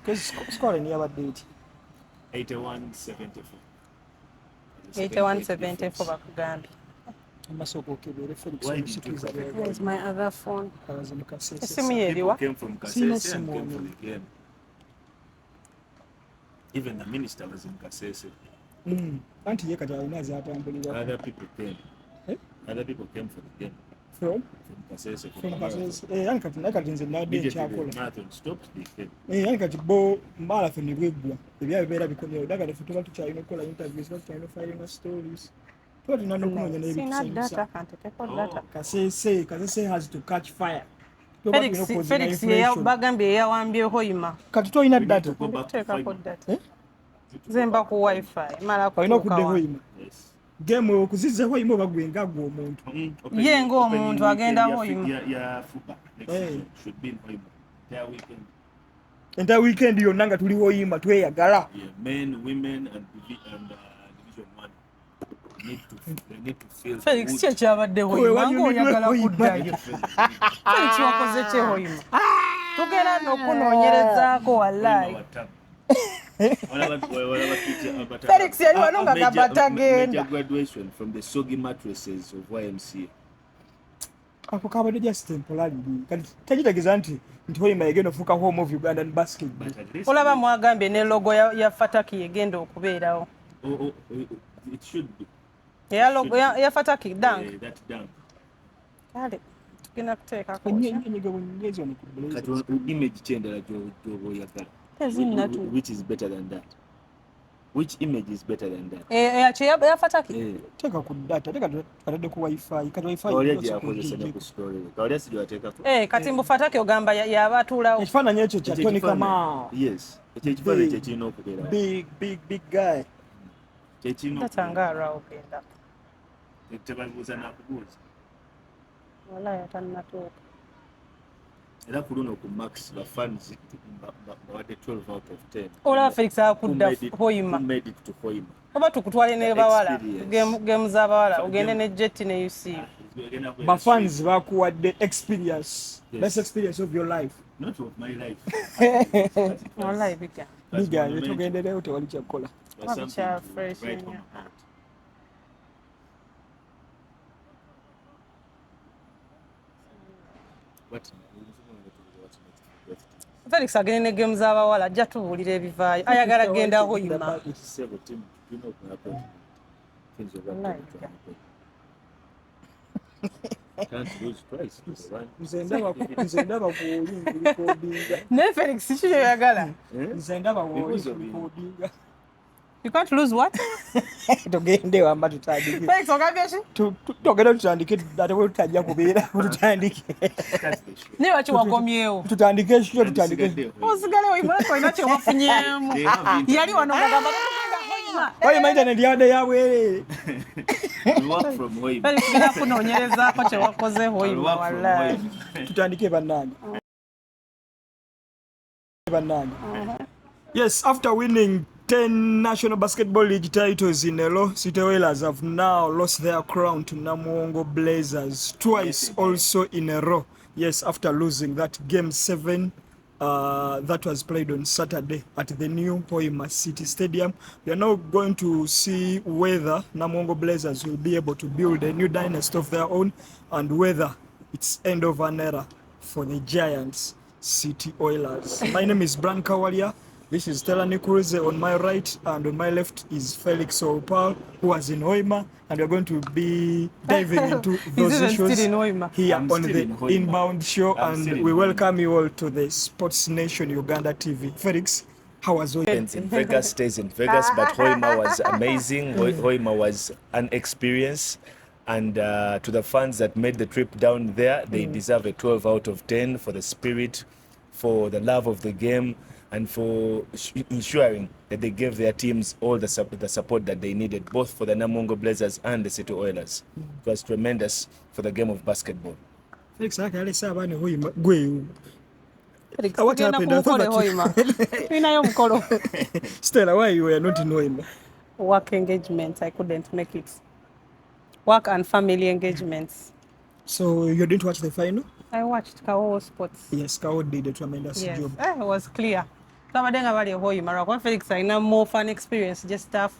Because scoring near what date? 81-74. 81-74 bakugambye. Why did you take Where's my other phone? Esimu People yeriwa? came from Kasese and came for the game. Even the minister was in Kasese. Other people came. Other people came for the game. From Kasese. From Kasese. Nakati marathon stopped the game. Nakati bo marathon ibwegwa. Ebyabera bikomye. Nakati futuba tukyalina okukola interviews, tukyalina filing stories. Kasese has to catch fire. Felix bagambye yawambye hoima. Kati toyina data. Zemba ku wifi. Mala ku hoima. Game okuzize hoima bagwenga gwo omuntu. Ye ngo omuntu agenda hoima. Ya fuba. Should be hoima. Entire weekend yonna nga tuli hoima tweyagala. Yeah, men, women and division 1. They need to feel Felix kyabadde hoima ngo oyagala kuddayo. Felix wakoze kye hoima. Tugera n'okunoonyerezaako wallahi. Felix yali wano nga gabatagenda. Graduation from the soggy mattresses of YMCA. Ako kabadde just temporary. Kati tekitegeeza nti hoima egenda ofuuka home of Ugandan basketball. Olaba mwagambye ne logo ya Fataki egenda okubeerawo. It should be. Ya logo ya Fataki dunk. Yeah, that dunk. Kale tugenda kuteeka ko. Kati image chendera gy'oyagala. Which is better than that? Which image is better than that? Ya Fataki. Teka ku data, teka atadde ku wifi, kati wifi. Already yakozesa ne ku story. Kawali si gy'ateeka ku. Kati mbu Fataki ogamba yabatulawo. Ekifaananyi ekyo kya Tony Kamau. Yes. Ekifaananyi ekyo kirina okubeera. Big guy. Tatangara ogenda. Tebabuuza n'akubuuza. Wallahi atannatuuka. Era ku luno ku max ba fans bawadde 12 out of 10. Olaba Felix akudda hoima. Who made it to hoima? Oba tukutwale ne bawala. Game z'abawala ogende ne jet ne UC. Ba fans bakuwadde experience. Best experience of your life. Not of my life. Wallahi bigga. Bigga tugendereyo tewali kyakukola. Fresh. Felix agende ne game z'abawala ajja tubuulira ebivaayo ayagala genda hoima. Ne Felix kiki yoyagala? You can't lose what? Tugende wamba tutandike. Felix ogambye ki? Tugende tutandike ate bwe tutajja kubeera tutandike. Ne waki wakomyewo? Tutandike ekyo tutandike. Osigale hoima olina kye wafunyeemu. Yali wano ngagamba hoima internet yadde yabwerere. Felix genda kunoonyerezaako kye wakoze hoima wallahi. Tutandike bannange. Yes, after winning 10 National Basketball League titles in a row, City Oilers have now lost their crown to Namuwongo Blazers twice also in a row. Yes, after losing that Game 7 that was played on Saturday at the new Hoima City Stadium. We are now going to see whether Namuwongo Blazers will be able to build a new dynasty of their own and whether it's end of an era for the Giants City Oilers. My name is Bran Kawalia. This is Stella Nikuruze on my right, and on my left is Felix Opal, who was in Hoima, and we're going to be diving into those issues here on the Inbound Show, and we welcome you all to the Sports Nation Uganda TV. Felix, how was Hoima? In Vegas, stays in Vegas, but Hoima was amazing. Hoima was an experience. And to the fans that made the trip down there, they deserve a 12 out of 10 for the spirit, for the love of the game, and for ensuring that they gave their teams all the support that they needed, both for the Namuwongo Blazers and the City Oilers. It was tremendous for the game of basketball. Felix, what happened? Stella, why you were not in Hoima? Work engagement, I couldn't make it. Work and family engagements. So you didn't watch the final? I watched Kawo Sports. Yes, Kao did a tremendous Yes, job. it was clear. Tabadenga bali hoima rakwa Felix aina more fun experience just stuff.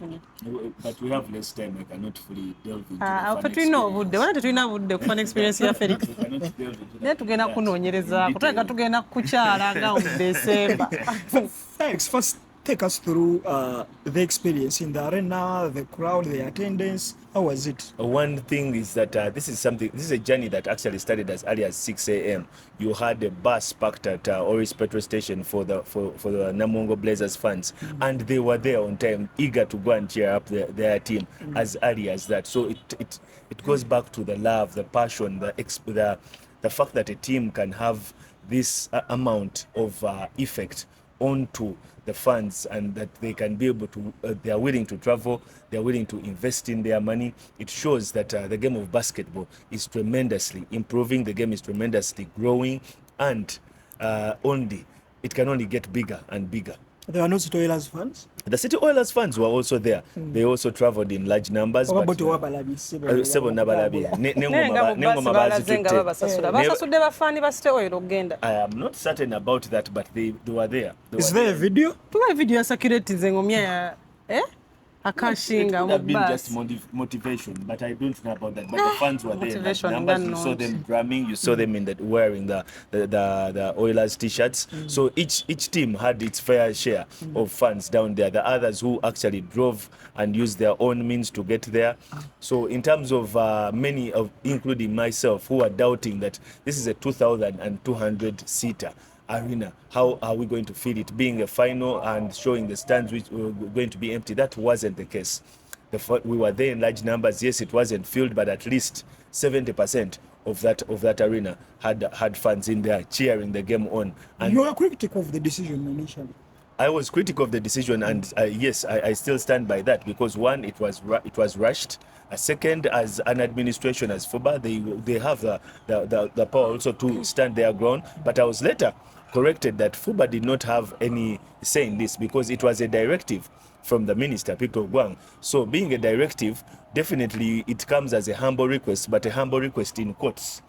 But we have less time. I cannot fully delve into the fun Tulina obudde experience. wala tetulina budde fun experience ya Felix. We cannot delve into Naye that. tugenda that kunoonyereza in kutuleka detail. tugenda kukyala nga mu December. Thanks. First, take us through the experience in the arena, the crowd, the attendance. How was it? One thing is that this is a journey that actually started as early as 6 a.m. You had a bus parked at Oris petrol station for the Namuwongo Blazers fans, and they were there on time, eager to go and cheer up their team as early as that. So it goes back to the love, the passion, the fact that a team can have this amount of effect onto the fans, and that they can be able to they are willing to travel, they are willing to invest in their money. It shows that the game of basketball is tremendously improving, the game is tremendously growing, and it can only get bigger and bigger. There were no City Oilers fans. The City Oilers fans were also there. They also traveled in large numbers. What but, about Wabalabi? Sebo Nabalabi. Naye nga mu basi balaze nga babasasula. Basasudde bafaani ba City Oil okugenda. I am not certain about that, but they were there. Is there a video? Tuwa video ya security nze ngomya ya It akashinga could mu have been just basi. motivation, but I don't know about that. But the fans were there. Like Motivation, numbers, you that saw note. them drumming, you saw them wearing the Oilers t-shirts. So each team had its fair share of fans down there. The others who actually drove and used their own means to get there. So in terms of many, including myself, who are doubting that this is a 2,200 seater arena, how are we going to fill it, being a final and showing the stands which were going to be empty? That wasn't the case. We were there in large numbers. Yes, it wasn't filled, but at least 70% of that arena had fans in there cheering the game on. And You were critical of the decision initially. I was critical of the decision, and yes, I still stand by that, because one, it was rushed. Second, as an administration, as FUBA, they have the power also to stand their ground. But I was later corrected that FUBA did not have any say in this, because it was a directive from the minister, Victor Gwang. So being a directive, definitely it comes as a humble request, but a humble request in quotes.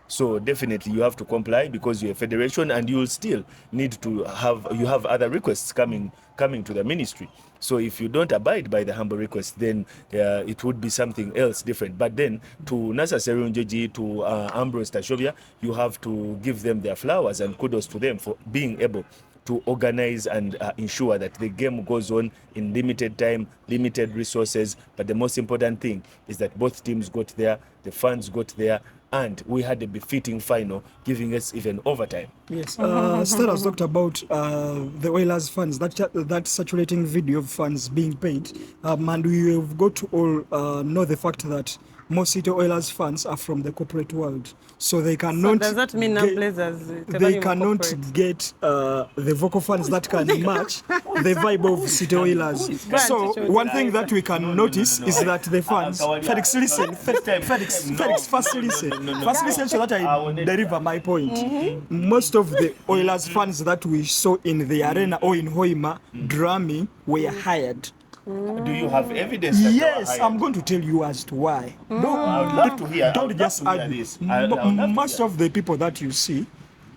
So definitely you have to comply, because you're a federation, and you'll still need to have other requests coming to the ministry. So if you don't abide by the humble request, then it would be something else different. But then to Nasa Serunjeji, to Ambrose Tashobia, you have to give them their flowers, and kudos to them for being able to organize and ensure that the game goes on in limited time, limited resources. But the most important thing is that both teams got there, the fans got there, and we had a befitting final, giving us even overtime. Yes. Stella has talked about the Oilers fans, that saturating video of fans being paid. And we have got to all know the fact that most City Oilers fans are from the corporate world. So they cannot. So does that mean get, Blazers? they cannot get the vocal fans that can match the vibe of City Oilers. So one thing that we can notice is that the fans. Felix, listen. Felix, first listen. First listen so that I deliver my point. Most of the Oilers fans that we saw in the arena or in Hoima drumming were hired. Do you have evidence that Yes, I'm going to tell you as to why. I would love to hear. Don't just add this. Most of the people that you see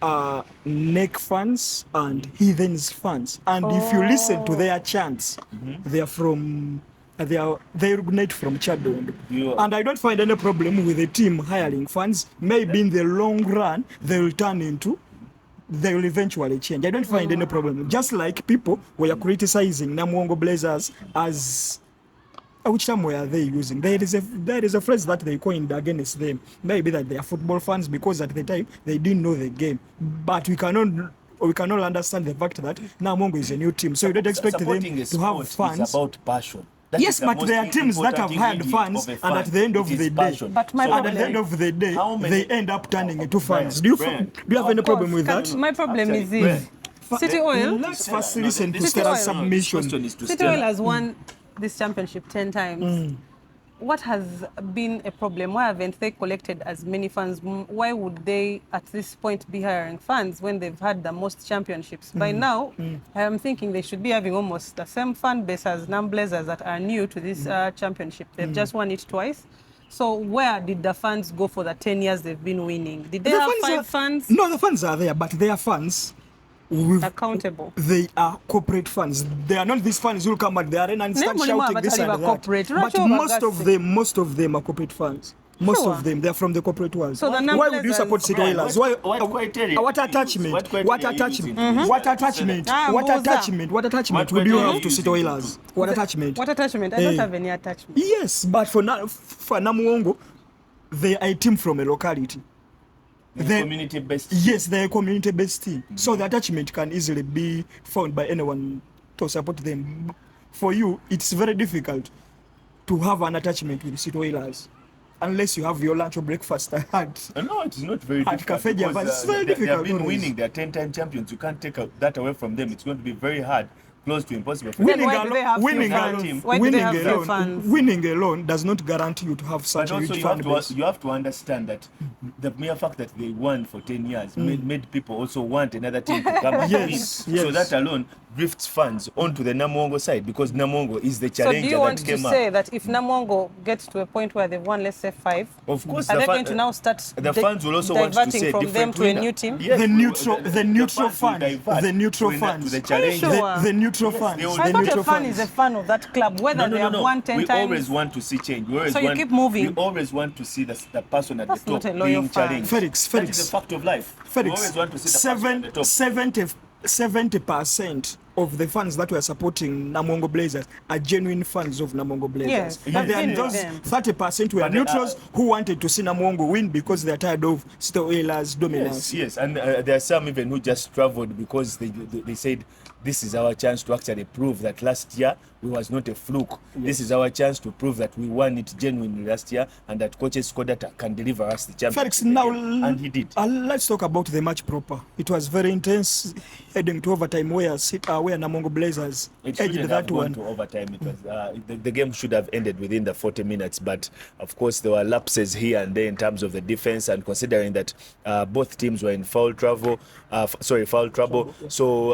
are neck fans and heathens fans, and if you listen to their chants, they are from. They originate from Chadon. And I don't find any problem with the team hiring fans. Maybe in the long run, they will eventually change. I don't find any problem. Just like people were criticizing Namuwongo Blazers as which term were they using? There is a phrase that they coined against them. Maybe that they are football fans because at the time they didn't know the game. But we cannot understand the fact that Namuwongo is a new team. So you don't expect them to have fans. It's about passion. Yes, but there are teams that have hired fans, and at the end of the day, they end up turning into fans. Do you have any problem with that? My problem is this. City Oil. Let's first listen to Stella's submission. City Oil has won this championship 10 times. What has been a problem? Why haven't they collected as many fans? Why would they at this point be hiring fans when they've had the most championships? By now, I am thinking they should be having almost the same fan base as Blazers that are new to this championship. They've just won it twice. So where did the fans go for the 10 years they've been winning? Did they The have fans 5 fans? No, the fans are there, but their fans, Accountable. they are corporate fans. They are not these fans who will come at the arena and start Nemuli shouting mwa this and batali ba that. corporate. But Lwaki most of them are corporate fans. Most Sure. of them, they are from the corporate world. So the Why would you Blazers- support City Oilers? What criteria What do you use? attachment? What criteria What are you attachment? using? What attachment? Ah, What Mbuza. attachment? What attachment What would you criteria have are to you City using Oilers? What attachment? What attachment? I don't Eh. have any attachment. Yes, but for Namuwongo, they are a team from a locality. They- Community-based. Yes, they're a community-based team. So the attachment can easily be found by anyone to support them. For you, it's very difficult to have an attachment with City Oilers unless you have your lunch or breakfast at No, it is not very At difficult. Cafe Java, because, it's very they have difficult been always. winning. They're 10-time champions. You can't take that away from them. It's going to be very hard, close to impossible. For Then them. why do they have winning few alone, fans? Why do they have few alone, fans? winning alone does not guarantee you to have such But a also huge fan base. you have to understand that the mere fact that they won for 10 years made people also want another team to come and Yes, win. So yes. that alone drifts fans onto the Namuwongo side because Namuwongo is the So challenger do you want that to came say up. that if Namuwongo gets to a point where they've won, let's say 5, Of course, are the they fan- going to now start the fans will also want to diverting say from them different to a winner. new team? Yes, The neutral will fans, divert the neutral to fans. the Are you challenger. sure? The neutral fans. they will- I The thought neutral a fan fans. is a fan of that club, whether they have won 10 We times. always want to see change. We always So you want, keep moving. We always want to see the person at That's the top not a loyal being fan. challenged. Felix, That is a fact of life. We Felix, always want to see the person at the top. 70% of the fans that were supporting Namuwongo Blazers are genuine fans of Namuwongo Blazers. Yes, And I've then been with those them. 30% were But, neutrals who wanted to see Namuwongo win because they are tired of City Oilers' dominance. Yes, and there are some even who just traveled because they said this is our chance to actually prove that last year we was not a fluke. This is our chance to prove that we won it genuinely last year and that Coach Skodata can deliver us the championship. Felix, now and he did. Let's talk about the match proper. It was very intense, heading to overtime where Namuwongo Blazers It edged shouldn't have that gone one. to overtime. It was the game should have ended within the 40 minutes, but of course there were lapses here and there in terms of the defense, and considering that both teams were in foul trouble. So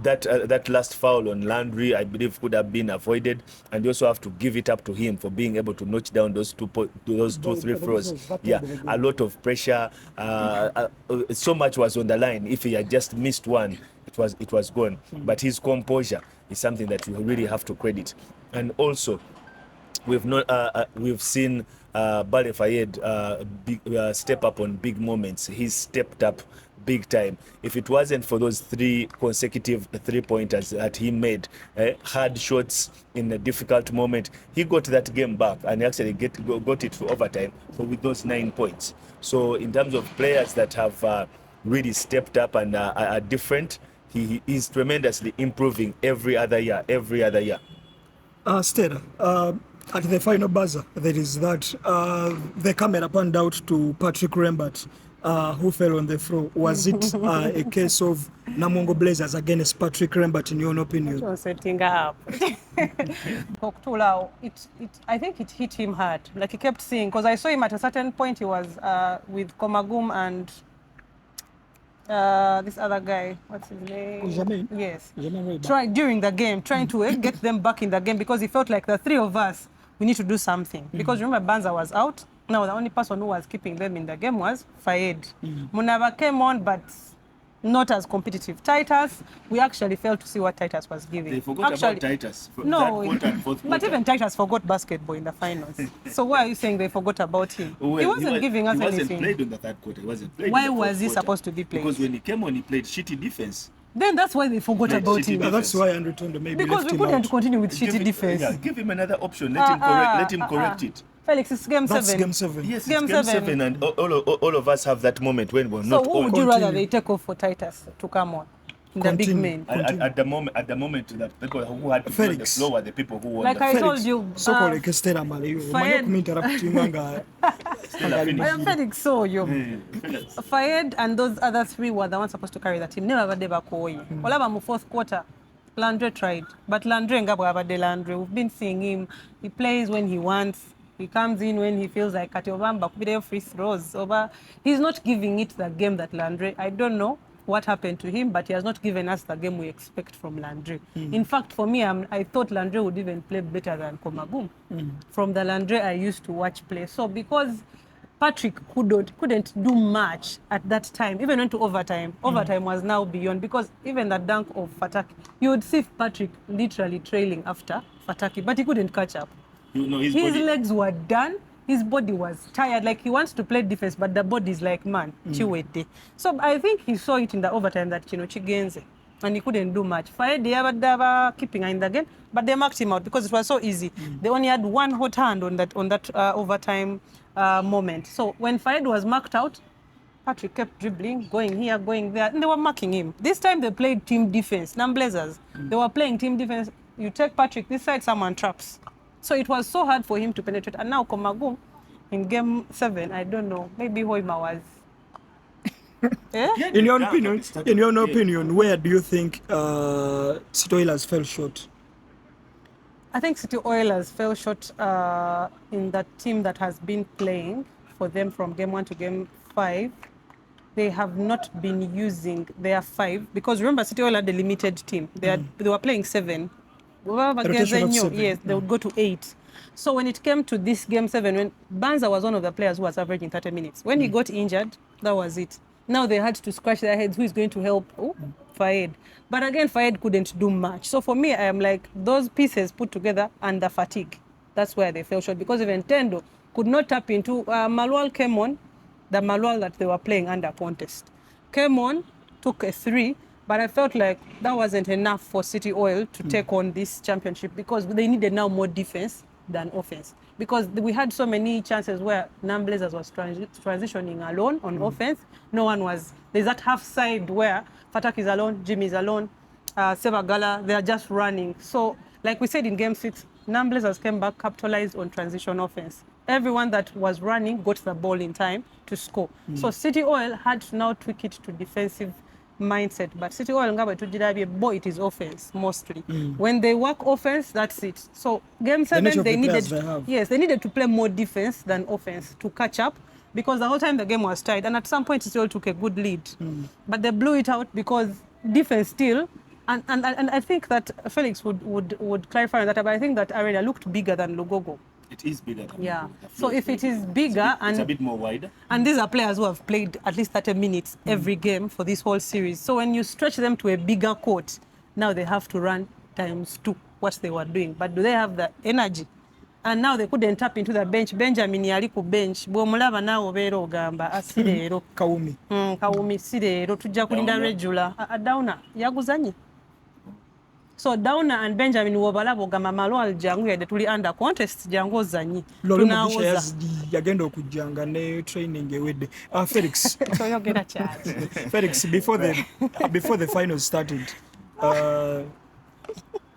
that last foul on Landry, I believe, could have been avoided, and you also have to give it up to him for being able to notch down those two, three throws. Yeah, a lot of pressure. So much was on the line. If he had just missed one, it was gone. But his composure is something that you really have to credit. And also, we've seen Bale Fayed step up on big moments. He's stepped up big time. If it wasn't for those 3 consecutive 3-pointers that he made, hard shots in a difficult moment, he got that game back and actually got it to overtime with those 9 points. So in terms of players that have really stepped up and are different, he is tremendously improving every other year. Stella, at the final buzzer, there is that the camera panned out to Patrick Rembert, who fell on the floor. Was it a case of Namuwongo Blazers against Patrick Rembert, in your opinion? Setting up. Koktula, I think it hit him hard. Like he kept seeing, because I saw him at a certain point. He was with Komagum and this other guy. What's his name? Jermaine. Yes. Jermaine During the game, trying to get them back in the game, because he felt like the 3 of us, we need to do something. Because remember, Banza was out. Now the only person who was keeping them in the game was Fayed. Munava came on, but not as competitive. Titus, we actually failed to see what Titus was giving. They forgot about Titus. No, that quarter and fourth but quarter. even Titus forgot basketball in the finals. So why are you saying they forgot about him? Well, He wasn't giving us He wasn't anything. played in the third quarter. He wasn't played. Why in the was fourth he quarter. supposed to be played? Because when he came on, he played shitty defense. Then that's why they forgot Played about shitty him. That's why Andrew Tondo maybe Because left we him couldn't out. continue with shitty Give it- defense. Yeah, give him another option. Let him correct it. Felix, it's game That's 7. game 7. Yes, Game it's game 7. 7, and all of us have that moment when we're So not who on. would you rather Continue. they take off for Titus to come on? The big Continue. men. At the moment, that people who had to be on the Felix. floor were the people who won. Like the I fight. told you, Sokoleke Stella Mali. Fayed- Interrupting. Stella, finish. I am Felix, so you. Felix. Fayed and those other 3 were the ones supposed to carry the team. Never they were going. Olaba mu 4th quarter, Landry tried, but Landry ngabo abade Landry. We've been seeing him. He plays when he wants. He comes in when he feels like at Obamba, free throws. He's not giving it the game that Landry. I don't know what happened to him, but he has not given us the game we expect from Landry. In fact, for me, I thought Landry would even play better than Komagum. From the Landry I used to watch play. So because Patrick couldn't do much at that time, even went to overtime. Overtime was now beyond, because even the dunk of Fataki, you would see Patrick literally trailing after Fataki, but he couldn't catch up. You know, His legs were done. His body was tired. Like, he wants to play defense, but the body is like, man, chiwede. So I think he saw it in the overtime that, chigenze, and he couldn't do much. Fayed, they were keeping in the game, but they marked him out because it was so easy. They only had one hot hand on that overtime moment. So when Fayed was marked out, Patrick kept dribbling, going here, going there, and they were marking him. This time they played team defense. Blazers, they were playing team defense. You take Patrick this side, someone traps. So it was so hard for him to penetrate. And now Komagum, in game 7, I don't know, maybe Hoima was. In your opinion, where do you think City Oilers fell short? I think City Oilers fell short in the team that has been playing for them from game 1 to game 5. They have not been using their 5, because remember, City Oilers had a limited team. They were playing 7. Rotation of 7. Yes, they would go to 8. So when it came to this game 7, when Banza was one of the players who was averaging 30 minutes, when he got injured, that was it. Now they had to scratch their heads, who is going to help Fayed. But again, Fayed couldn't do much. So for me, I am like, those pieces put together and the fatigue, that's where they fell short, because even Tendo could not tap into Malwal came on, the Malwal that they were playing under contest. Came on, took a 3, but I felt like that wasn't enough for City Oil to take on this championship, because they needed now more defense than offense. Because we had so many chances where Blazers was transitioning alone on offense. No one was. There's that half side where Fatak is alone, Jimmy is alone, Sebagala, they are just running. So, like we said in game 6, Blazers came back, capitalized on transition offense. Everyone that was running got the ball in time to score. So City Oil had to now tweak it to defensive mindset, but City Oil ngabe tujirabe, boy, it is offense mostly. When they work offense, that's it. So game 7 they needed they needed to play more defense than offense to catch up, because the whole time the game was tied, and at some point City Oil took a good lead, but they blew it out because defense still. And I think that Felix would clarify on that, but I think that arena looked bigger than Lugogo. It is bigger. So if it is bigger, it's a bit more wide. And these are players who have played at least 30 minutes every game for this whole series. So when you stretch them to a bigger court, now they have to run ×2 what they were doing. But do they have the energy? And now they couldn't tap into the bench. Benjamin yali ku bench. Bw'omulaba naawe obeera ogamba asireero. Kawumi sireero tujja kulinda regular. Downer yaguzanye. So Downer and Benjamin wobalabo gama Malwal jangu yade tuli under contest jangu ozanyi. Tunawoza yagenda okujjanga ne training ewedde. Felix. So you get a charge. Felix, before the finals started,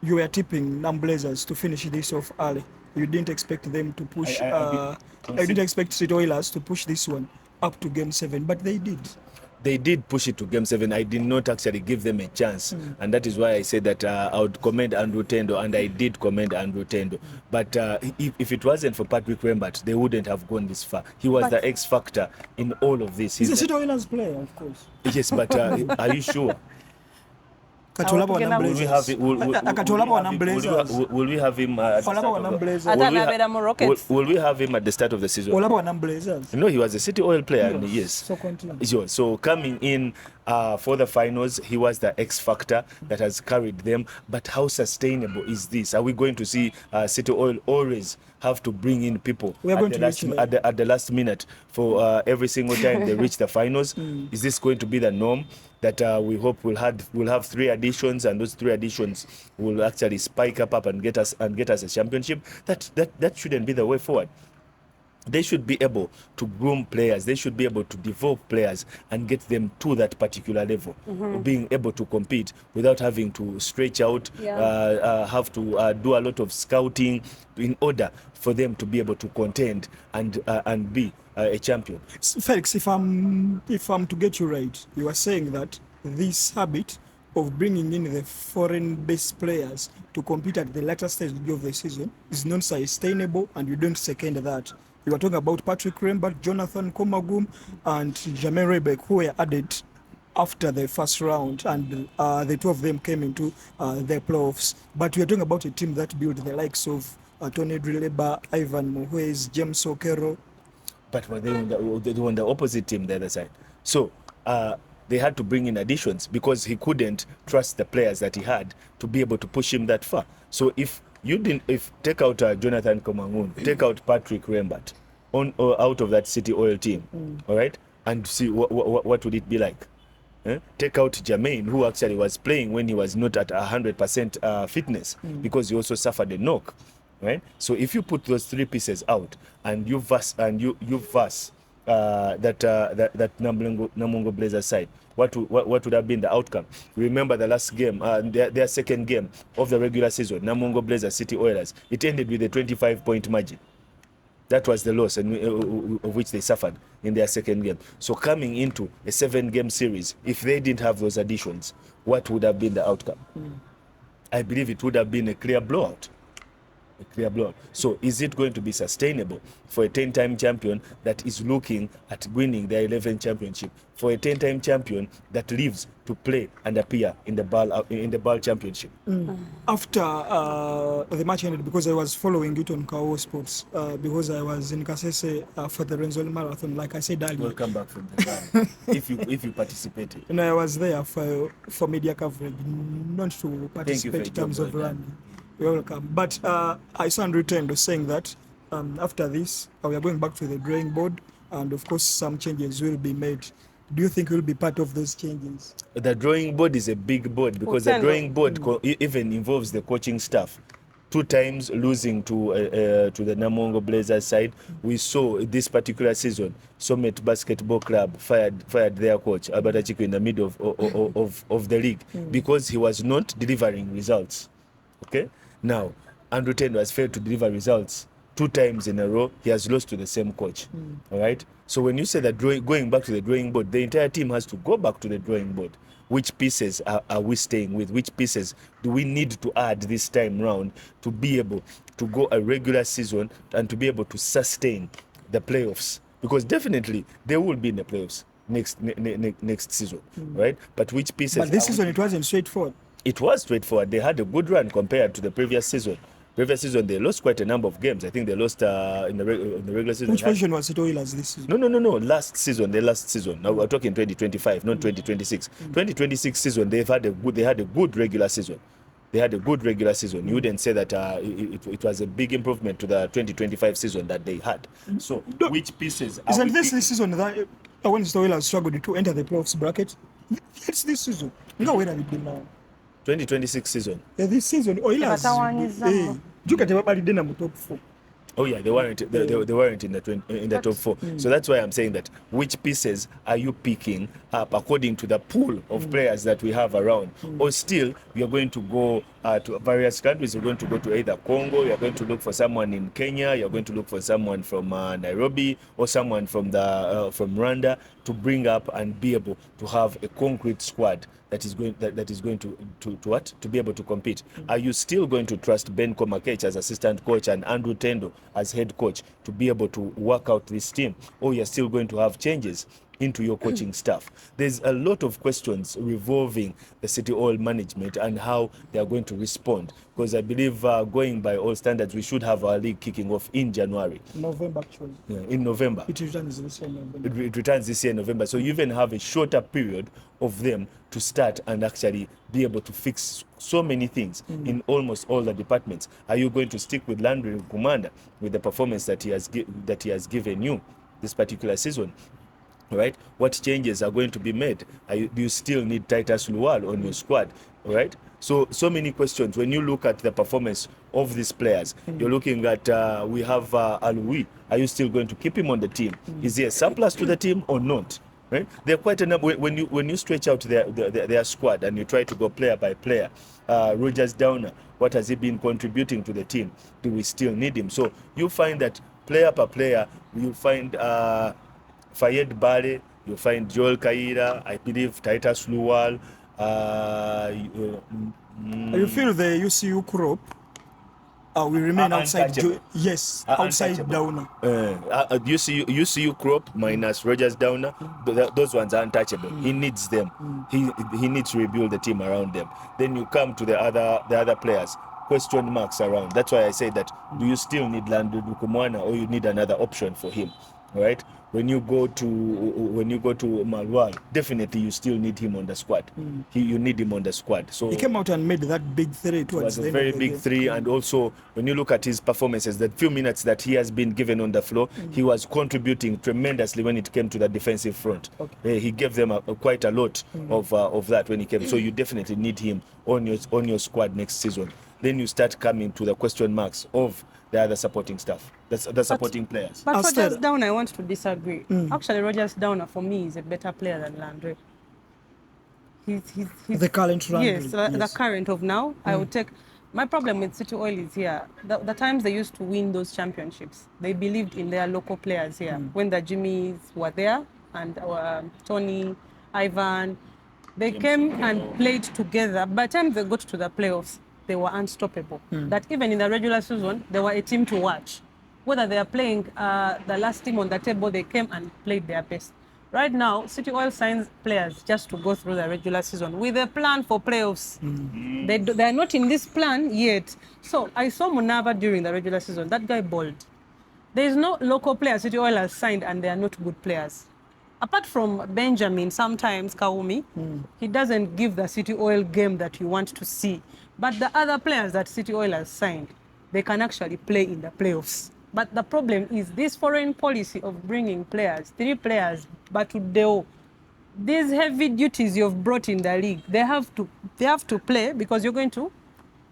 you were tipping Blazers to finish this off early. You didn't expect them to push. I didn't expect City Oilers to push this one up to game 7, but they did. They did push it to game 7. I did not actually give them a chance. And that is why I said that I would commend Andrew Tendo, and I did commend Andrew Tendo. But if it wasn't for Patrick Rembert, they wouldn't have gone this far. He was the X factor in all of this. He's a City Oilers player, of course. Yes, but are you sure? Will we have him will we have him at the start of the season? No, he was a City Oil player. Yes. So coming in for the finals, he was the X factor that has carried them. But how sustainable is this? Are we going to see City Oil always have to bring in people at the last minute for every single time they reach the finals? Is this going to be the norm? That we hope we'll have 3 additions, and those 3 additions will actually spike up and get us a championship. That shouldn't be the way forward. They should be able to groom players. They should be able to develop players and get them to that particular level, being able to compete without having to stretch out, have to do a lot of scouting in order for them to be able to contend and be a champion. Felix, if I'm to get you right, you are saying that this habit of bringing in the foreign-based players to compete at the latter stage of the season is not sustainable, and you don't second that. You are talking about Patrick Rembert, Jonathan Komagum, and Jamel Rebek, who were added after the first round, and the two of them came into the playoffs. But we are talking about a team that built the likes of Tony Drileba, Ivan Muhwez, James Okero. But were they were on the opposite team, the other side. So they had to bring in additions because he couldn't trust the players that he had to be able to push him that far. So if take out Jonathan Komangun, take out Patrick Rembert out of that City Oil team, all right, and see what would it be like. Take out Jermaine, who actually was playing when he was not at 100% fitness because he also suffered a knock, right? So if you put those three pieces out and you verse that Namuwongo Blazers side, what would have been the outcome? Remember the last game, their second game of the regular season, Namuwongo Blazers City Oilers. It ended with a 25-point margin. That was the loss of which they suffered in their second game. So coming into a 7-game series, if they didn't have those additions, what would have been the outcome? I believe it would have been a clear blowout. So is it going to be sustainable for a 10-time champion that is looking at winning their 11th championship, for a 10-time champion that lives to play and appear in the BAL championship? After the match ended, because I was following it on Kao Sports, because I was in Kasese for the Renzoli Marathon, like I said earlier. Welcome back from the if you participated. And I was there for media coverage, not to participate in terms of running. You're welcome. But I saw Andrew Tendo saying that after this, we are going back to the drawing board, and of course some changes will be made. Do you think will be part of those changes? The drawing board is a big board because the drawing board even involves the coaching staff. 2 times losing to the Namuwongo Blazers side. We saw this particular season, Summit Basketball Club fired their coach, Albert Achiko, in the middle of the league because he was not delivering results. Okay? Now, Andrew Tendo has failed to deliver results 2 times in a row. He has lost to the same coach. All right? So when you say that going back to the drawing board, the entire team has to go back to the drawing board. Which pieces are we staying with? Which pieces do we need to add this time round to be able to go a regular season and to be able to sustain the playoffs? Because definitely they will be in the playoffs next season, right? But which pieces? But this season it wasn't straightforward. It was straightforward. They had a good run compared to the previous season. Previous season, they lost quite a number of games. I think they lost in the regular season. Which position was it Oilers this season? No. Last season. Now we're talking 2025, not 2026. 2026 season, they had a good regular season. You wouldn't say that it was a big improvement to the 2025 season that they had. So, which pieces? Isn't this season that when the Oilers struggled to enter the playoffs bracket? It's this season. You know where have it been now? 2026 season. Yeah, this season Oilers. Look at the top 4. Oh yeah, they weren't in the top 4. So that's why I'm saying that which pieces are you picking up according to the pool of players that we have around, or still you're going to go to various countries. You're going to go to either Congo. You're going to look for someone in Kenya. You're going to look for someone from Nairobi or someone from Rwanda to bring up and be able to have a concrete squad that is going to be able to compete. Are you still going to trust Ben Komakech as assistant coach and Andrew Tendo as head coach to be able to work out this team, or you're still going to have changes into your coaching staff? There's a lot of questions revolving the City Oil management and how they are going to respond, because I believe going by all standards, we should have our league kicking off in January. November, actually. Yeah, in November. It returns this year in November. It returns this year in November. So you even have a shorter period of them to start and actually be able to fix so many things in almost all the departments. Are you going to stick with Landry Kumanda with the performance that he has given you this particular season? Right? What changes are going to be made? Do you still need Titus Lual on your squad? Right? So many questions. When you look at the performance of these players, you're looking at we have Alui. Are you still going to keep him on the team? Is he a surplus to the team or not? Right? They're quite a number. When you stretch out their squad and you try to go player by player, Rogers Downer, what has he been contributing to the team? Do we still need him? So you find that player per player, you find Fayed Bale, you find Joel Kaira, I believe Titus Lual. You feel the UCU crop We remain Are outside. untouchable. Yes, Are outside untouchable. Downer. UCU Crop minus Rogers Downer, those ones are untouchable. He needs them. He needs to rebuild the team around them. Then you come to the other players. Question marks around. That's why I say that. Do you still need Landu Dukumwana, or you need another option for him? Right? When you go to Malwal, definitely you still need him on the squad. You need him on the squad. So He came out and made that big three it towards was the a end very of the big game. three, and also when you look at his performances, the few minutes that he has been given on the floor, he was contributing tremendously when it came to the defensive front. He gave them quite a lot of that when he came. So you definitely need him on your squad next season. Then you start coming to the question marks of the other supporting staff, the supporting players. But Instead- Rogers Downer, I want to disagree. Actually, Rogers Downer for me is a better player than Landry. He's The current Landry, Yes, the current of now. I would take. My problem with City Oil is here. The times they used to win those championships, they believed in their local players here. When the Jimmys were there and Tony, Ivan, they came and played together. By the time they got to the playoffs, they were unstoppable. That even in the regular season, they were a team to watch. Whether they are playing the last team on the table, they came and played their best. Right now, City Oil signs players just to go through the regular season with a plan for playoffs. They are not in this plan yet. So I saw Munava during the regular season. That guy balled. There is no local player City Oil has signed and they are not good players. Apart from Benjamin, sometimes Kaumi, he doesn't give the City Oil game that you want to see. But the other players that City Oil has signed, they can actually play in the playoffs. But the problem is this foreign policy of bringing players, 3 players, but to these heavy duties you've brought in the league, they have to play because you're going to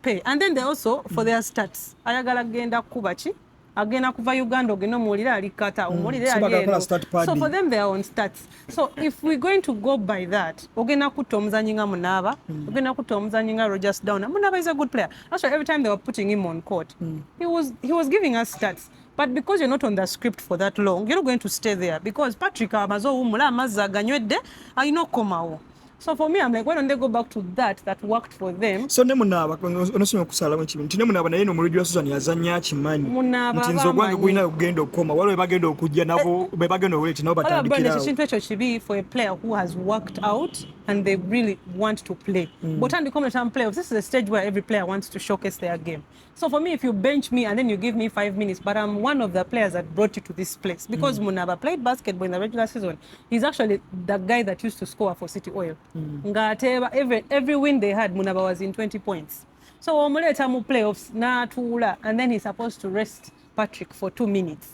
pay. And then they also, for their stats, ayagala genda kubachi, agenda kuva Uganda, ogenda omulira alikata, omulira So bagala Mm. kola start alieno. So padding. for them, they are on stats. So if we're going to go by that, ogenda kutta omuzanyi nga Munaba, ogenda kutta omuzanyi nga Rogers Downer. Munaba is a good player. That's why every time they were putting him on court, he was giving us stats. But because you're not on the script for that long, you're not going to stay there. Because Patrick amazo umula amazza ganywedde alina okkomawo. So for me, I'm like, why don't they go back to that worked for them? So ne Munaba onosoma okusalamu ekibi nti ne Munaba naye no mu regular season yazannya akimanyi Munaba nti nze ogwange bamanyi. gulina okugenda okukoma waliwo bagenda okujja nabo be bagenda okuleeta nabo All I've done is batandikirawo. ekintu ekyo kibi for a player who has worked out and they really want to play. But on the competition playoffs, this is a stage where every player wants to showcase their game. So for me, if you bench me and then you give me 5 minutes, but I'm one of the players that brought you to this place because Munaba played basketball in the regular season. He's actually the guy that used to score for City Oil. Every win they had, Munaba was in 20 points. So omuleta mu playoffs na tuula, and then he's supposed to rest Patrick for 2 minutes.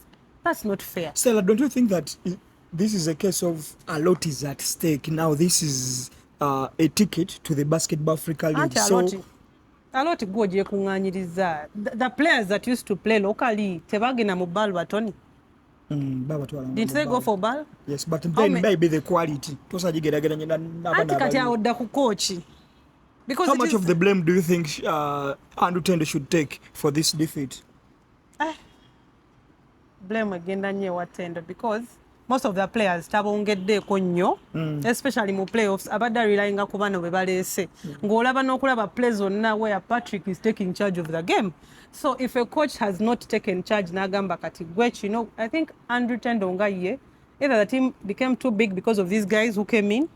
That's not fair. Stella, don't you think that this is a case of a lot is at stake now? This is a ticket to the Basketball Africa League. Anti aloti gwoje kuŋŋaanyiriza. The players that used to play locally tebagenda mu ball batoni. Did they go for ball? Yes, but then maybe the quality. Anti kati awodda ku coach. Because How much of the blame do you think Andrew Tende should take for this defeat? blame agenda nnyo ewa Tendo because most of the players tabongeddeeko nnyo especially mu playoffs abadde relyinga ku bano be baleese ng'olaba n'okulaba play zonna where Patrick is taking charge of the game. So if a coach has not taken charge n'agamba kati gwech, you know, I think Andrew Tendo nga ye either the team became too big because of these guys who came in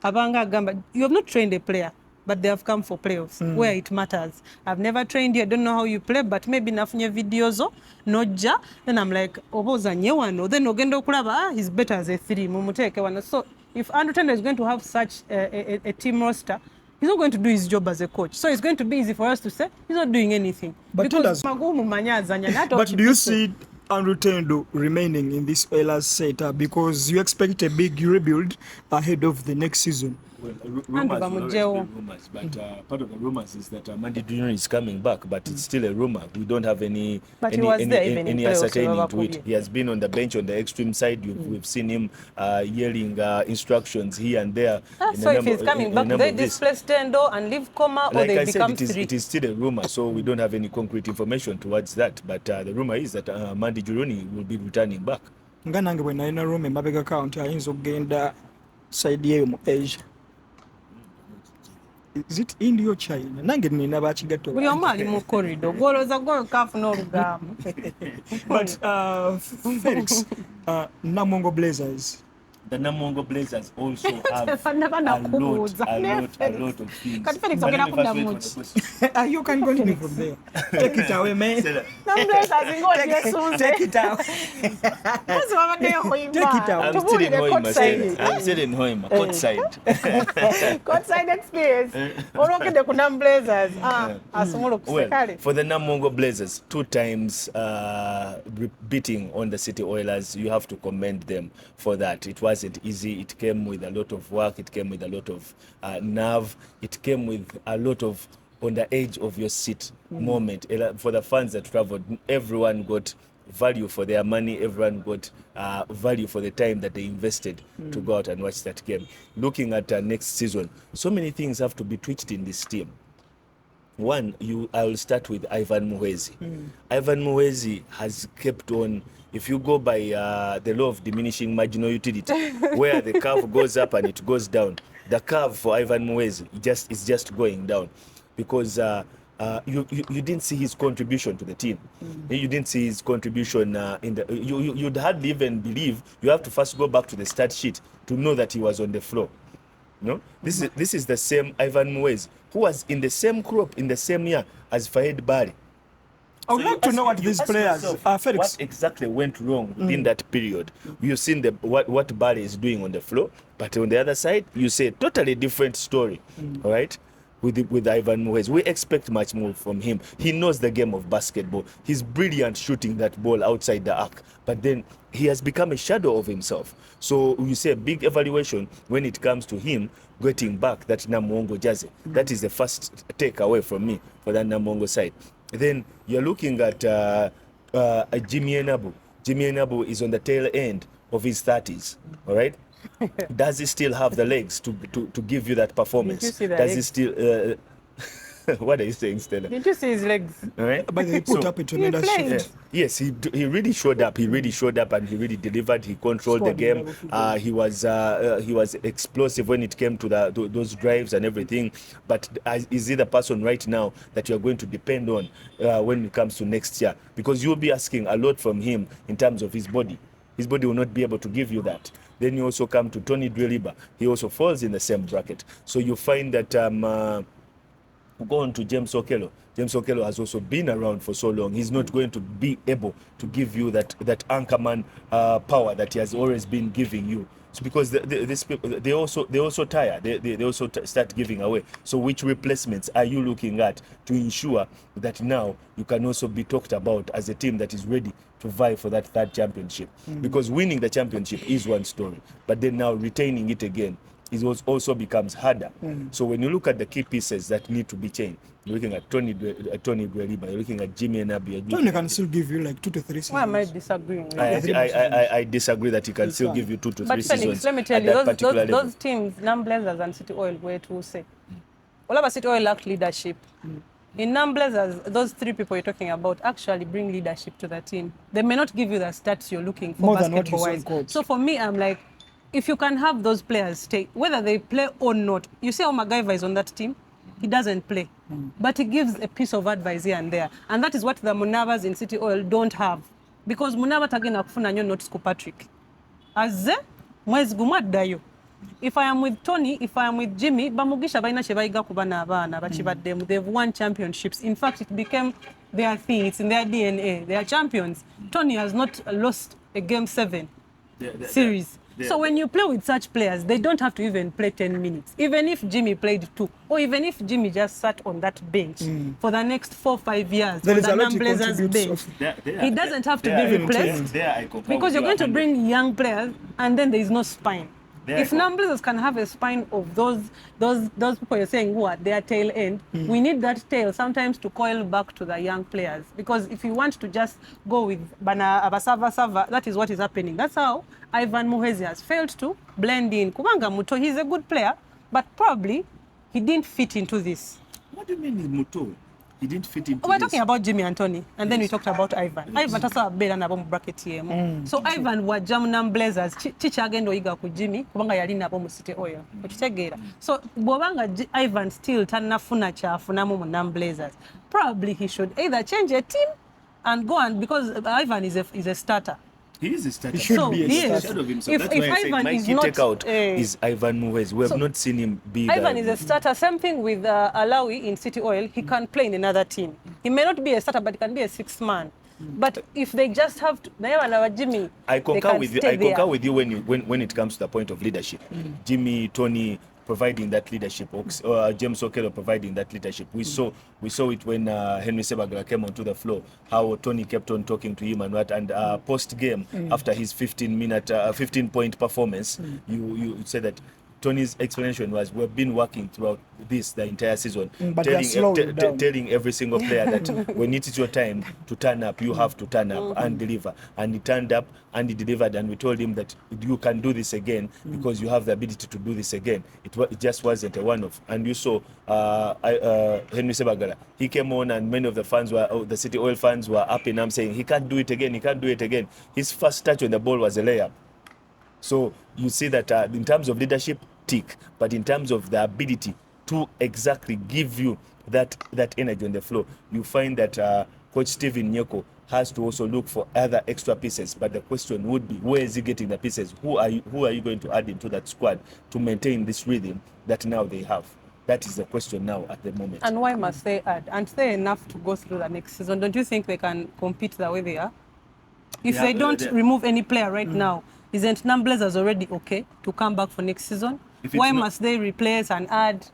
abanga agamba you have not trained a player but they have come for playoffs where it matters. I've never trained you, I don't know how you play, but maybe nafunye videos nojja, then I'm like obozanye wano, then ogenda okulaba he's better as a 3 mumuteeke wano. So if Andrew Tendo is going to have such a team roster, he's not going to do his job as a coach. So it's going to be easy for us to say he's not doing anything. But because magumu manya azanya na But do you see Andrew Tendo remaining in this Oilers setup because you expect a big rebuild ahead of the next season? Well, rumors will always be rumors, but part of the rumors is that Mandy Junior is coming back, but it's still a rumor. We don't have any ascertaining to it. He has been on the bench on the extreme side. We've seen him yelling instructions here and there. So if he's coming back, they displace Tendo and leave Coma, or like they I become said, 3? it is still a rumor, so we don't have any concrete information towards that. But the rumor is that Mandy Juruni will be returning back. Nga nange bwe nalina room emabega account ayinza okugenda side yeyo mu Asia. is it India or China? Nange nina bakigato. buli omu ali mu corridor gwolooza gwe kaafu n'olugambo. But Felix, Namuwongo Blazers. The Namuwongo Blazers also have a Nakubuuza. lot of things. Kati Felix But ogenda let me first kudda wait mu for the ki? question. You can continue from there. Take it away, man. Say that. Blazers ng'ogyesunze. Take it out. Mpozi wabaddeyo kuyimba. Take it out. I'm still in Tubuulire Hoima. courtside. I'm still in Hoima. Courtside. Courtside experience. Olwogedde ku Nam Blazers. Asumulukuse Well, kale. for the Namuwongo Blazers, 2 times beating on the City Oilers, you have to commend them for that. It wasn't easy. It came with a lot of work. It came with a lot of nerve. It came with a lot of on the edge of your seat moment. For the fans that traveled, everyone got value for their money. Everyone got value for the time that they invested to go out and watch that game. Looking at next season, so many things have to be tweaked in this team. One, I will start with Ivan Muhwezi. Ivan Muhwezi has kept on, if you go by the law of diminishing marginal utility, where the curve goes up and it goes down, the curve for Ivan Muhwezi is just going down because you didn't see his contribution to the team. You didn't see his contribution you'd hardly even believe. You have to first go back to the stat sheet to know that he was on the floor. No, this is the same Ivan Muhwezi who was in the same crop in the same year as Fahid Bari. I would like to know what these players, Felix. What exactly went wrong within that period? You've seen what Bari is doing on the floor, but on the other side, you say totally different story. All right. With Ivan Muhwezi, we expect much more from him. He knows the game of basketball. He's brilliant shooting that ball outside the arc, but then he has become a shadow of himself. So you say a big evaluation when it comes to him getting back that Namuwongo jersey. That is the first takeaway from me for that Namuwongo side. Then you're looking at Jimmy Enabu. Jimmy Enabu is on the tail end of his 30s. All right. Does he still have the legs to give you that performance? Did you see the Does legs? he still? What are you saying, Stella? Did you see his legs? All right. But he put up a tremendous played. shift. Yes, he really showed up. He really showed up and he really delivered. He controlled the Scored game. level football. He was explosive when it came to those drives and everything. But is he the person right now that you are going to depend on when it comes to next year? Because you will be asking a lot from him in terms of his body. His body will not be able to give you that. Then you also come to Tony Dweliba. He also falls in the same bracket. So you find that go on to James Okello. James Okello has also been around for so long. He's not going to be able to give you that anchorman power that he has always been giving you. So because these people, they also tire. They also start giving away. So which replacements are you looking at to ensure that now you can also be talked about as a team that is ready to vie for that 3rd championship? Because winning the championship is one story, but then now retaining it again also becomes harder. So when you look at the key pieces that need to be changed, you're looking at Tony Dweliba, you're looking at Jimmy Enabu. Tony can still give you like 2 to 3 seasons. Why am I disagreeing with you? I disagree that he can still give you 2 to 3 But seasons. Felix, let me tell at you, that particular level. those teams, Nam Blazers and City Oil, were to say. All of City Oil lacked leadership. In Nam Blazers, those 3 people you're talking about actually bring leadership to the team. They may not give you the stats you're looking for More than what you saw basketball-wise. in court. So for me, I'm like, if you can have those players stay, whether they play or not, you see how MacGyver is on that team? He doesn't play. But he gives a piece of advice here and there. And that is what the Munavas in City Oil don't have. Because Munava tagenda kufuna nyo notice ku Patrick. Azze, mwezi gumaddayo. If I am with Tony, if I am with Jimmy, bamugisha baina shebayiga kubana abana bachibaddemu. They've won championships. In fact, it became their thing. It's in their DNA. They are champions. Tony has not lost a game 7 series. So when you play with such players, they don't have to even play 10 minutes. Even if Jimmy played 2, or even if Jimmy just sat on that bench for the next 4-5 years, There on is the a lot Nam he Blazers contributes bench, of. he doesn't have to be replaced because you're going to bring young players and then there is no spine. If Nam Blazers can have a spine of those people you're saying who are their tail end, we need that tail sometimes to coil back to the young players. Because if you want to just go with Bana Abasava, that is what is happening. That's how Ivan Muhwezi has failed to blend in. Kubanga Muto, he's a good player, but probably he didn't fit into this. What do you mean Muto? He didn't fit into We're this. talking about Jimmy and Tony, and then we talked about Ivan. Ivan tasa beera nabo mu bracket yemu. So Ivan wa Namuwongo Blazers chicha agenda oyiga ku Jimmy kubanga yali nabo mu City Oil. Okitegeera. So bwobanga Ivan still tanafuna kyafunamu mu Namuwongo Blazers, probably he should either change a team and go on, because Ivan is a starter. He is a starter. He should be a yes. starter. Of himself. If That's why I said Ivan my is key not, takeout is Ivan Muwez. We have not seen him be Ivan is a starter. Same thing with Alawi in City Oil. He can play in another team. He may not be a starter, but he can be a sixth man. But if they just have to, Jimmy, I concur with you. I there. concur with you when it comes to the point of leadership. Jimmy, Tony providing that leadership, or James Okello providing that leadership. We saw it when Henry Sebagala came onto the floor. How Tony kept on talking to him and post game after his 15-point performance, you said that Tony's explanation was, we've been working throughout the entire season, but telling every single player that when it is your time to turn up, you have to turn up and deliver. And he turned up and he delivered, and we told him that you can do this again because you have the ability to do this again. It just wasn't a one-off. And you saw Henry Sebagala. He came on, and many of the fans the City Oil fans were up in arms saying, he can't do it again, he can't do it again. His first touch on the ball was a layup. So you see that in terms of leadership, tick, but in terms of the ability to exactly give you that energy on the floor, you find that Coach Stephen Nyeko has to also look for other extra pieces. But the question would be, where is he getting the pieces? Who are you going to add into that squad to maintain this rhythm that now they have? That is the question now at the moment. And why must they add? Aren't they enough to go through the next season? Don't you think they can compete the way they are? If they don't remove any player right now, isn't Namuwongo Blazers already okay to come back for next season? Why must they replace and add?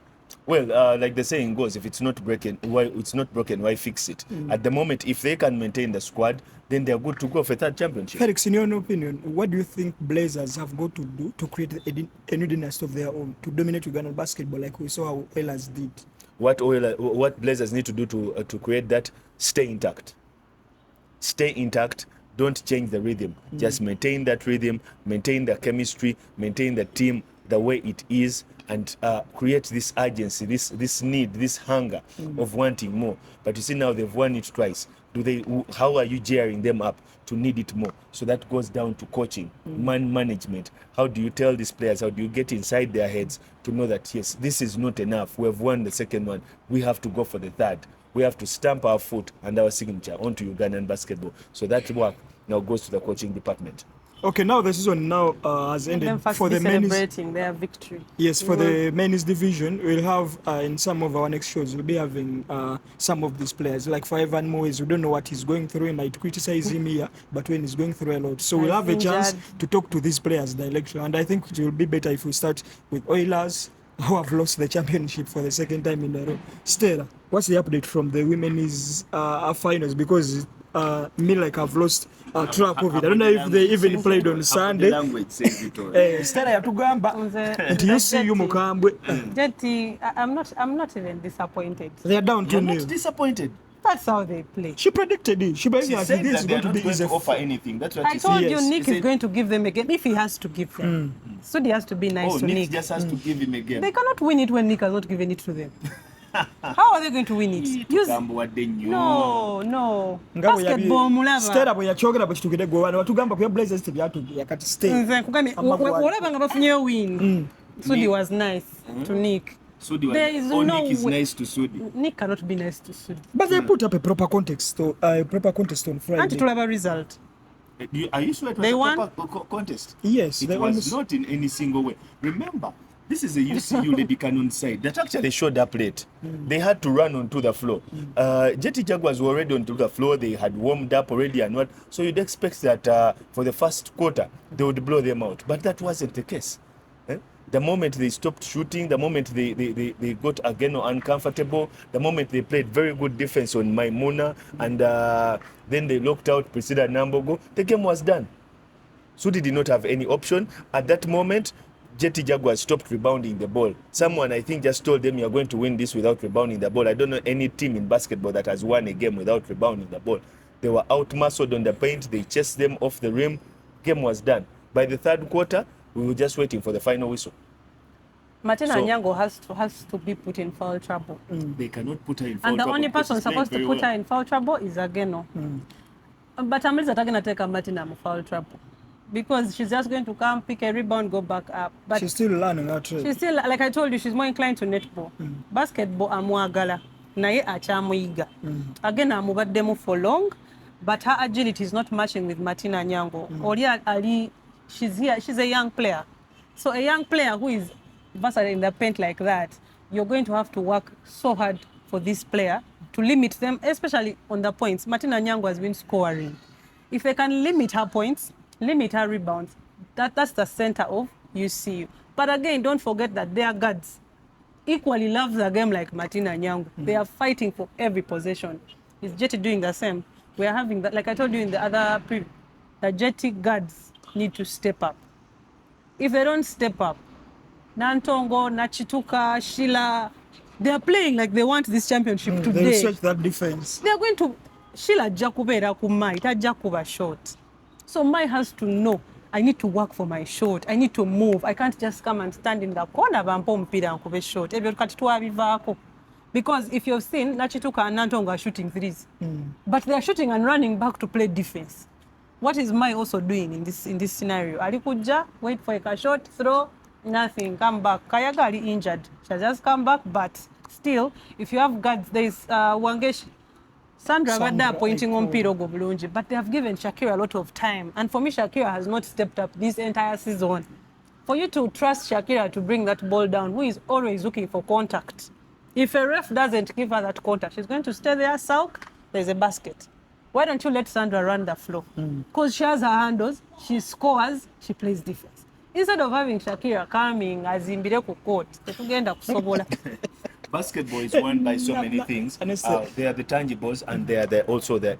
Well, like the saying goes, if it's not broken, why fix it? At the moment, if they can maintain the squad, then they're good to go for a third championship. Felix, in your own opinion, what do you think Blazers have got to do to create a new dynasty of their own, to dominate Ugandan basketball like we saw how Oilers did? What Blazers need to do to create that? Stay intact. Stay intact. Don't change the rhythm. Just maintain that rhythm, maintain the chemistry, maintain the team the way it is, and create this urgency, this need, this hunger of wanting more. But you see now they've won it twice. How are you gearing them up to need it more? So that goes down to coaching, man management. How do you tell these players, how do you get inside their heads to know that, yes, this is not enough. We have won the second one. We have to go for the third. We have to stamp our foot and our signature onto Ugandan basketball. So that work now goes to the coaching department. Okay, now the season has ended for the men's. Celebrating their victory. Yes, for the men's division, we'll have in some of our next shows, we'll be having some of these players. Like for Ivan Muwez, we don't know what he's going through. We might criticize him here, but when he's going through a lot. So we'll have a chance to talk to these players directly. And I think it will be better if we start with Oilers, who have lost the championship for the second time in a row. Stella, what's the update from the women's finals? Because me, like, I've lost track of it. I don't know if they even played on Sunday. Stella yatugamba nti you see you mukambwe. Jetty, I'm not even disappointed. They are down You're 2-0. not disappointed. That's how they play. She predicted it. She basically She said said this is that they're going to not be going easy. to offer anything. That's what I she told said. you Yes. Nick He is said- going to give them a game if he has to give them. Sudi has to be nice Oh, to Nick Nick. just has to give him a game. They cannot win it when Nick has not given it to them. How are they going to win it? No. Basketball mulaba. Stella bwe yakyogera bwe kitukidde gwe wano watugamba kuya Blazers tebyatugya kati stay. Nze nkugambye olaba nga bafunyeyo win. Sudi was nice to Nick. Sudi There is was, no Nick is way. nice to Sudi. Nick cannot be nice to Sudi. But they put up a proper contest on Friday. Auntie tulaba result. Are you sure it was They a won? proper contest? Yes, It they was almost. not in any single way. Remember, this is a UCU Lady Cannon side that actually showed up late. They had to run onto the floor. Jetty Jaguars were already onto the floor. They had warmed up already and what. So you'd expect that for the first quarter, they would blow them out. But that wasn't the case. The moment they stopped shooting, the moment they got again uncomfortable, the moment they played very good defense on Maimuna, and then they locked out Priscilla Nambogo, the game was done. Sudi did not have any option. At that moment, Jetty Jaguars stopped rebounding the ball. Someone, I think, just told them, you're going to win this without rebounding the ball. I don't know any team in basketball that has won a game without rebounding the ball. They were out-muscled on the paint. They chased them off the rim. Game was done. By the third quarter, we were just waiting for the final whistle. Martina So- Nyango has to be put in foul trouble. They cannot put her in foul And the trouble only because person she's playing supposed to very put well. her in foul trouble is Ageno. But Ameli's not going to take a Martina in foul trouble. Because she's just going to come, pick a rebound, go back up. But She's still learning her trade. she's still, like I told you, she's more inclined to netball. Basketball, amwagala. Naye achamuiga. Again, amubaddemu for long, but her agility is not matching with Martina Nyango. Olia Ali, she's here, she's a young player. So a young player who is versatile in the paint like that, you're going to have to work so hard for this player to limit them, especially on the points. Martina Nyango has been scoring. If they can limit her points, limit her rebounds, that's the center of UCU. But again, don't forget that their guards equally love the game like Martina Nyango. They are fighting for every possession. Is Jetty doing the same? We are having that, like I told you in the other preview, the Jetty guards need to step up. If they don't step up, Nantongo, Nachituka, Sheila, they are playing like they want this championship They today. research that defense. They are going to Sheila Jakubera Kumai, Jakuba short. So Mai has to know, I need to work for my shot. I need to move. I can't just come and stand in the corner bampo mpira nkube short. Because if you've seen, Nachituka and Nantongo are shooting threes. But they are shooting and running back to play defense. What is Mai also doing in this scenario? Alikuja, wait for a shot, throw, nothing, come back. Kayaga Ali injured. She has just come back, but still, if you have guards, there is Wangeshi. Sandra Vada pointing on Piro Gobulunji, but they have given Shakira a lot of time. And for me, Shakira has not stepped up this entire season. For you to trust Shakira to bring that ball down, who is always looking for contact. If a ref doesn't give her that contact, she's going to stay there, sulk, there's a basket. Why don't you let Sandra run the floor? Because she has her handles, she scores, she plays defense. Instead of having Shakira coming, azimbire ku court, tetugenda kusobola. Basketball is won by so many things. They are the tangibles and they are also the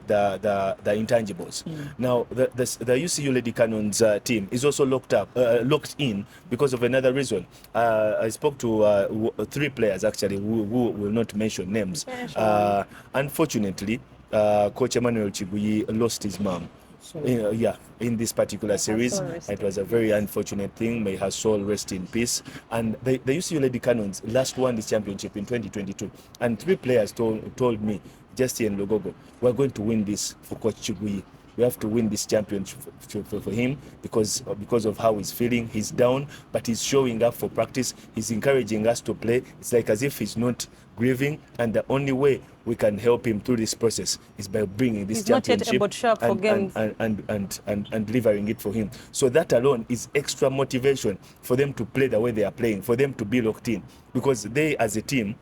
intangibles. Now, the UCU Lady Cannons team is also locked in because of another reason. I spoke to 3 players actually who will not mention names. Unfortunately, Coach Emmanuel Chiguyi lost his mom. In this particular series. It was a very unfortunate thing. May her soul rest in peace. And the UCU Lady Cannons last won this championship in 2022. And 3 players told me, Justy and Logogo, we're going to win this for Coach Chiguyi. We have to win this championship for him because of how he's feeling. He's down, but he's showing up for practice. He's encouraging us to play. It's like as if he's not grieving, and the only way we can help him through this process is by bringing this championship and delivering it for him. So that alone is extra motivation for them to play the way they are playing, for them to be locked in, because they as a team,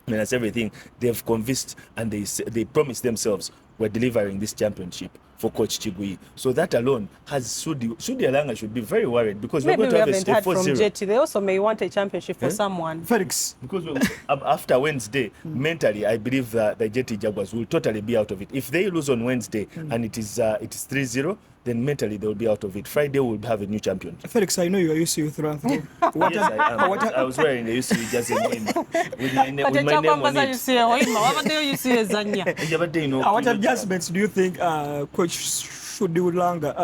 and as everything, they've convinced and they promised themselves we're delivering this championship for Coach Chiguyi. So that alone has Sudi Alanga should be very worried because Maybe we're going we to have haven't a heard from 4-0. Jetty. They also may want a championship for someone. Felix. Because after Wednesday, mentally, I believe that the Jetty Jaguars will totally be out of it. If they lose on Wednesday and it is 3-0, then mentally they will be out of it. Friday we'll have a new champion. Felix, I know you are UCU through and through. Yes, I am. I was wearing the UCU jersey with my name on it. What adjustments do you think Coach Sudi Ulanga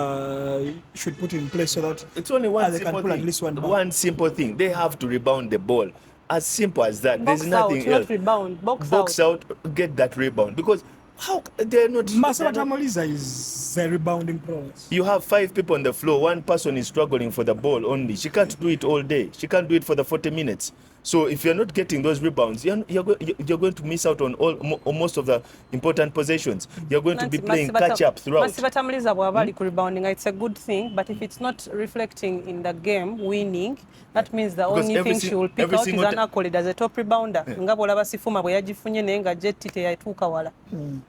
should put in place so that It's only one they can simple pull at thing. least one back? One simple thing. They have to rebound the ball. As simple as that. Box There's nothing out, else. not rebound. Box out, get that rebound. Because how they're not. Masaba Tamaliza is a rebounding prowess. You have 5 people on the floor. One person is struggling for the ball only. She can't do it all day. She can't do it for the 40 minutes. So if you're not getting those rebounds, you're going to miss out on most of the important possessions. You're going to be playing catch up throughout. Rebounding, it's a good thing, but if it's not reflecting in the game, winning, that means the Because only thing she will pick out is an accolade as a top rebounder.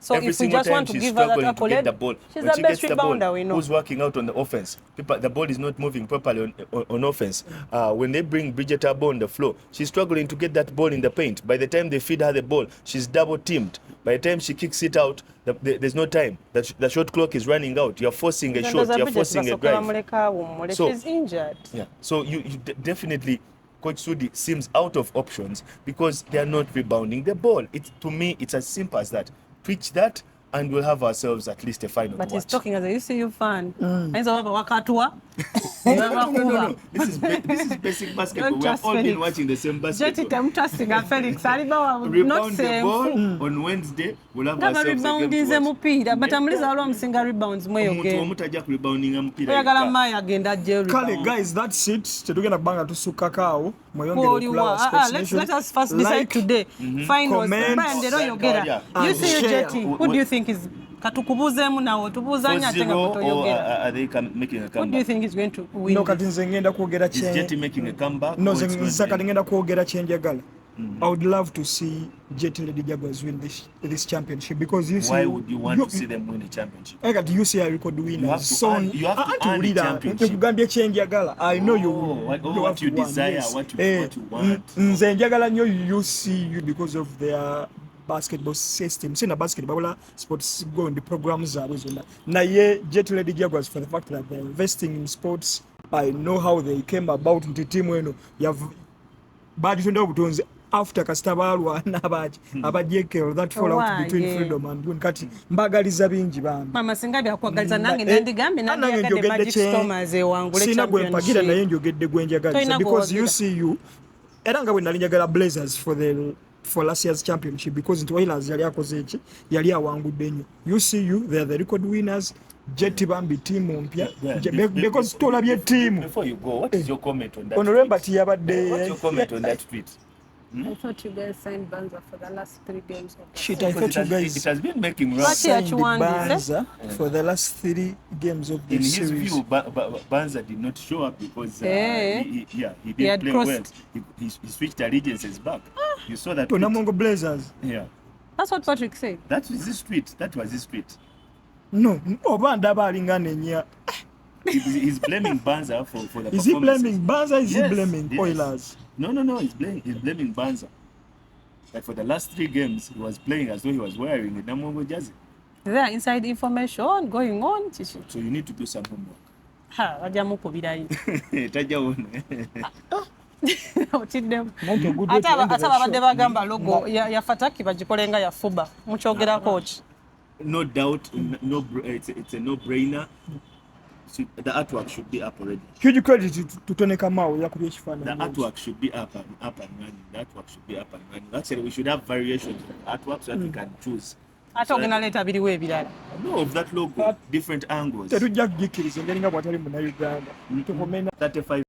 So Every if we single just time want to she's give her that struggling to get accolade, the ball. she's When the she best gets the ball, rebounder we know. who's working out on the offense? The ball is not moving properly on offense. When they bring Bridget Abo on the floor, she's struggling to get that ball in the paint. By the time they feed her the ball, she's double teamed. By the time she kicks it out, there's no time. The shot clock is running out. You're forcing a shot. You're forcing a drive. So, she's injured. Yeah. So you definitely, Coach Sudi seems out of options because they are not rebounding the ball. To me, it's as simple as that. Twitch that and we'll have ourselves at least a final But to he's watch. talking as a UCU fan. Ainza waba wakatua. No. This is basic basketball. Don't We have trust all been Felix. watching the same Jetty basketball. I'm trusting a Felix. Alibawa not Rebound the saying ball on Wednesday. We'll have Gaba ourselves a rebound game nze to watch. mupiira but amuliza alwa musinga rebounds mweyo Omuntu game. omutajja ku reboundinga mupiira Oyagala yekka. Maya agenda ajje Kale rebound. guys, that's it. Tetugenda kubanga tusukkako awo mweyongere okulaba Sports Let's Nation. let us first decide Like, today. Finals. comment, Mbandero yogera. and You see share. Jetty. Who do you think is katukubuzeemu nawo tubuuzanya ate nga 4-0 or toyogera. are they making a Who do you comeback? think is going to win? no kati nze ngenda kwogera Is Jetty making a comeback? no or it's going nze to kati end? ngenda kwogera kyenjagala. I would love to see Jetty Lady Jaguars win this championship because you see. Why would you want to see them win a championship? Kati you see I record winners. You have to earn- you have to anti earn the ulira championship. nkugambye kyenjagala. I know you. What have you to win, desire, yes. what you want. Nze njagala nnyo UCU because of their basketball system. Sina basketball wala sports going the programs zaabwe zonna. Naye Jetty Lady Jaguars for the fact that they're investing in sports. I know how they came about nti team eno bagitondawo butonzi after kasita balwana abajekero that fall out between yeah. freedom and win kati mbagaliza bingi bambi. Mama singa byakwagaliza nange nandigambe nandiyagadde Magic Stormers ewangule sina gwempagira naye championship. njogedde gwenjagaliza Toyina because gwowagira. UCU era nga bwe nali njagala Blazers for last year's championship because nti Wailers yali akoze eki yali awangudde nnyo. UCU they are the record winners. Jetty bambi tiimu mpya because tolabye tiimu Before you go, what is your comment on that? ono tweet? lwemba tiyabadde What's your comment on that tweet? I thought you guys signed Banza for the last 3 games of the shit I Because thought you it guys has been making What rounds. year signed Chiwandi, Banza for the last 3 games of the In his series. view, Banza did not show up because Eh. he He didn't had play crossed. well. He switched allegiances back. You saw that To tweet? Namuwongo Blazers. Yeah. That's what Patrick said. That was his tweet. That was his tweet. No, oba ndaba alinga nenya. He's blaming Banza for the Is he performances. blaming Banza? Is Yes, he blaming yes. Oilers? No. He's blaming Banza. Like for the last 3 games, he was playing as though he was wearing a Namuwongo jersey. There are inside information going on. Chichi. So you need to do some homework. Ha, wajja mukubirayo. Tajja wona. Otiddemu. Not a good way Ate to end the abadde show. bagamba logo ya Fataki bagikolenga ya Fuba. Mukyogerako ki? No doubt, it's a no-brainer. The artwork should be up already. Huge credit to Tony Kamau yakubye The ekifaananyi. artwork should be up and running. The artwork should be up and running. Actually, we should have variations of the artwork so that we can choose. Ate ogenda leeta biriwo ebirala. No, of that logo, different angles. Tetujja kugikkiriza engeri nga bw'atali munnayuganda. Tukomena 35